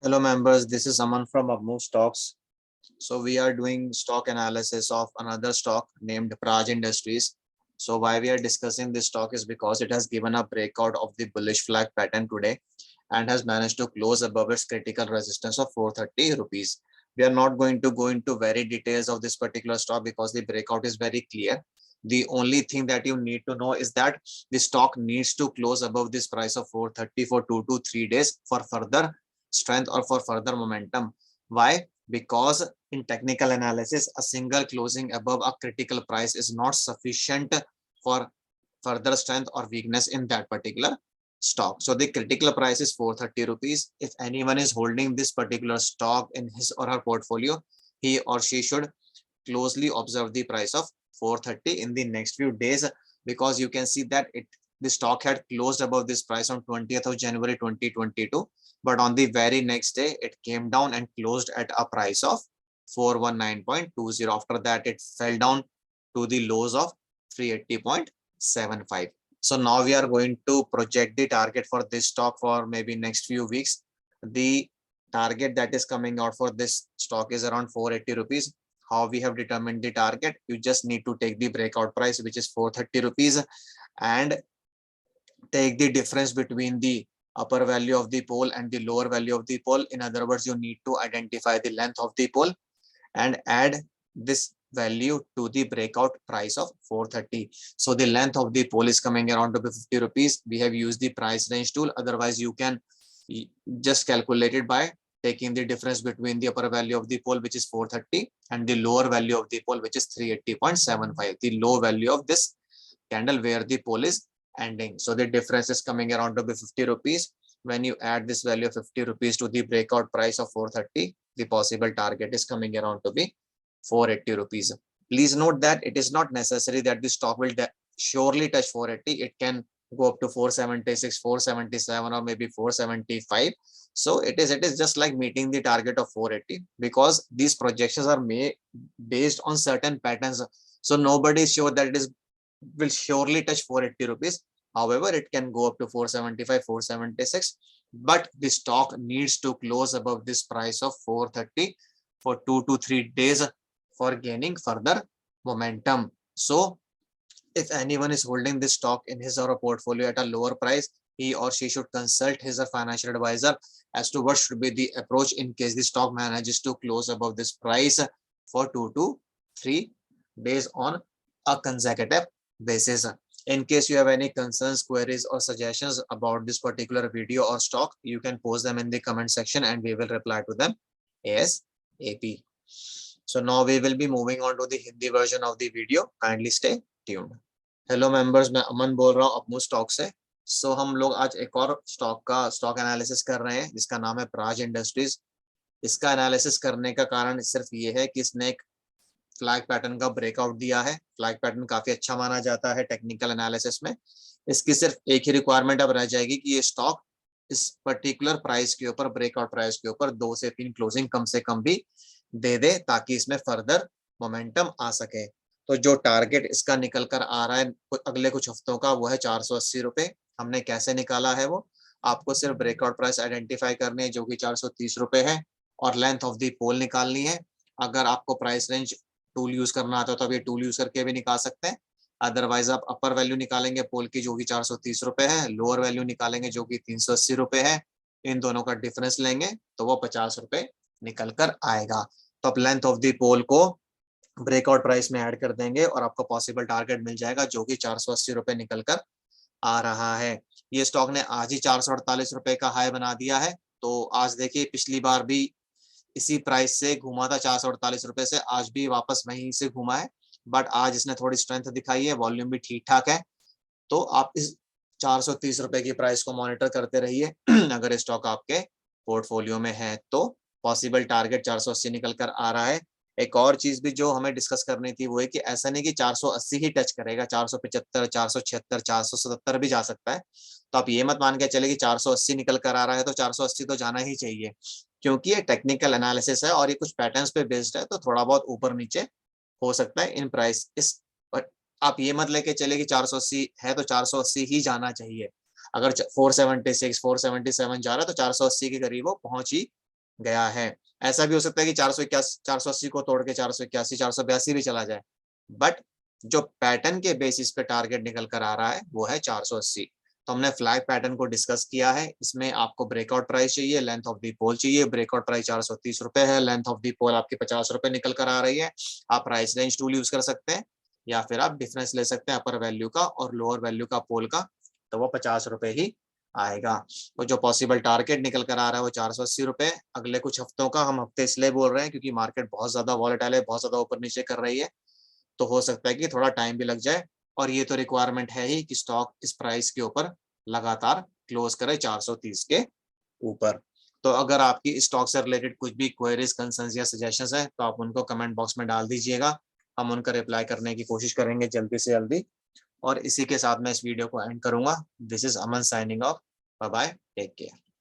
Hello members, this is Aman from Upmove Stocks. So we are doing stock analysis of another stock named Praj Industries. So why we are discussing this stock is because it has given a breakout of the bullish flag pattern today and has managed to close above its critical resistance of 430 rupees. We are not going to go into very details of this particular stock because the breakout is very clear. The only thing that you need to know is that the stock needs to close above this price of 430 for 2 to 3 days for further strength or for further momentum. Why? Because in technical analysis, a single closing above a critical price is not sufficient for further strength or weakness in that particular stock. So the critical price is 430 rupees. If anyone is holding this particular stock in his or her portfolio, he or she should closely observe the price of 430 in the next few days, because you can see that the stock had closed above this price on 20th of January 2022, but on the very next day it came down and closed at a price of 419.20. After that it fell down to the lows of 380.75. So now we are going to project the target for this stock for maybe next few weeks. The target that is coming out for this stock is around 480 rupees. How we have determined the target? You just need to take the breakout price, which is 430 rupees, and take the difference between the upper value of the pole and the lower value of the pole. In other words, you need to identify the length of the pole and add this value to the breakout price of 430. So the length of the pole is coming around to 50 rupees. We have used the price range tool. Otherwise, you can just calculate it by taking the difference between the upper value of the pole, which is 430, and the lower value of the pole, which is 380.75, the low value of this candle where the pole is ending. So the difference is coming around to be 50 rupees. When you add this value of 50 rupees to the breakout price of 430, the possible target is coming around to be 480 rupees. Please note that it is not necessary that the stock will surely touch 480. It can go up to 476, 477, or maybe 475. So it is just like meeting the target of 480, because these projections are made based on certain patterns. So nobody is sure that it will surely touch 480 rupees. However, it can go up to 475, 476, but the stock needs to close above this price of 430 for 2 to 3 days for gaining further momentum. So if anyone is holding this stock in his or her portfolio at a lower price, he or she should consult his or financial advisor as to what should be the approach in case the stock manages to close above this price for 2 to 3 days on a consecutive basis. In case you have any concerns, queries, or suggestions about this particular video or stock, you can post them in the comment section and we will reply to them ASAP. So now we will be moving on to the Hindi version of the video. Kindly stay tuned. Hello members, मैं अमन बोल रहा हूँ up move stock से। सो हम लोग आज एक और स्टॉक एनालिसिस कर रहे हैं जिसका नाम है प्राज इंडस्ट्रीज। इसका एनालिसिस करने का कारण सिर्फ ये है कि इसने एक फ्लैग पैटर्न का ब्रेकआउट दिया है। फ्लैग पैटर्न काफी अच्छा माना जाता है टेक्निकल एनालिसिस में। इसकी सिर्फ एक ही रिक्वायरमेंट अब रह जाएगी कि ये स्टॉक इस पर्टिकुलर प्राइस के ऊपर, ब्रेकआउट प्राइस के ऊपर 2 से 3 क्लोजिंग कम से कम भी दे दे, ताकि इसमें फर्दर मोमेंटम आ सके। तो जो टारगेट इसका निकल कर आ रहा है अगले कुछ हफ्तों का, वो है 480 रुपए। हमने कैसे निकाला है वो आपको सिर्फ ब्रेकआउट प्राइस आइडेंटिफाई करनी है, जो कि 430 रुपए है, और लेंथ ऑफ द पोल निकालनी है। अगर आपको प्राइस रेंज टूल यूज करना आता है तो आप ये टूल यूज करके भी निकाल सकते हैं। अदरवाइज आप अपर वैल्यू निकालेंगे पोल की, जो कि 430 रुपए है, लोअर वैल्यू निकालेंगे जो कि 380 रुपए है। इन दोनों का डिफरेंस लेंगे तो वो 50 रुपए निकल कर आएगा। तो आप लेंथ ऑफ द पोल को ब्रेकआउट प्राइस में ऐड कर देंगे और आपको पॉसिबल टारगेट मिल जाएगा, जो कि 480 रुपए निकल कर आ रहा है। ये स्टॉक ने आज ही 448 रुपए का हाई बना दिया है। तो आज देखिए, पिछली बार भी इसी प्राइस से घूमा था 448 रुपए से, आज भी वापस वहीं से घूमा है, बट आज इसने थोड़ी स्ट्रेंथ दिखाई है, वॉल्यूम भी ठीक ठाक है। तो आप इस 430 रुपए की प्राइस को मॉनिटर करते रहिए। अगर स्टॉक आपके पोर्टफोलियो में है तो पॉसिबल टारगेट 480 निकल कर आ रहा है। एक और चीज भी जो हमें डिस्कस करनी थी वो है कि ऐसा नहीं कि 480 ही टच करेगा, 475, 476, 477 भी जा सकता है। तो आप ये मत मान के चले कि 480 निकल कर आ रहा है तो 480 तो जाना ही चाहिए, क्योंकि ये टेक्निकल एनालिसिस है और ये कुछ पैटर्न्स पे बेस्ड है, तो थोड़ा बहुत ऊपर नीचे हो सकता है इन प्राइस। इस आप ये मत लेके चले कि 480 है तो 480 ही जाना चाहिए। अगर 476, 477 जा रहा है तो 480 के करीब वो पहुंच ही गया है। ऐसा भी हो सकता है कि 481 480 को तोड़ के 481 482 भी चला जाए, बट जो पैटर्न के बेसिस पे टारगेट निकल कर आ रहा है वो है 480। तो हमने फ्लैग पैटर्न को डिस्कस किया है। इसमें आपको ब्रेकआउट प्राइस चाहिए, लेंथ ऑफ दी पोल चाहिए। ब्रेकआउट प्राइस 430 रुपए है, लेंथ ऑफ दी पोल आपकी 50 रुपए निकल कर आ रही है। आप प्राइस रेंज टूल यूज कर सकते हैं, या फिर आप डिफरेंस ले सकते हैं अपर वैल्यू का और लोअर वैल्यू का पोल का, तो वो 50 रुपए ही आएगा। वो जो पॉसिबल टारगेट निकल कर आ रहा है वो 480 रुपए अगले कुछ हफ्तों का। हम हफ्ते इसलिए बोल रहे हैं क्योंकि मार्केट बहुत ज्यादा वॉलेटाइल है, बहुत ज्यादा ऊपर नीचे कर रही है, तो हो सकता है कि थोड़ा टाइम भी लग जाए। और ये तो रिक्वायरमेंट है ही कि स्टॉक इस प्राइस के ऊपर लगातार क्लोज करे 430 के ऊपर। तो अगर आपकी स्टॉक से रिलेटेड कुछ भी क्वेरीज, कंसर्न्स या सजेशंस है तो आप उनको कमेंट बॉक्स में डाल दीजिएगा। हम उनका रिप्लाई करने की कोशिश करेंगे जल्दी से जल्दी। और इसी के साथ मैं इस वीडियो को एंड करूंगा। This is Aman signing off. Bye bye, take care.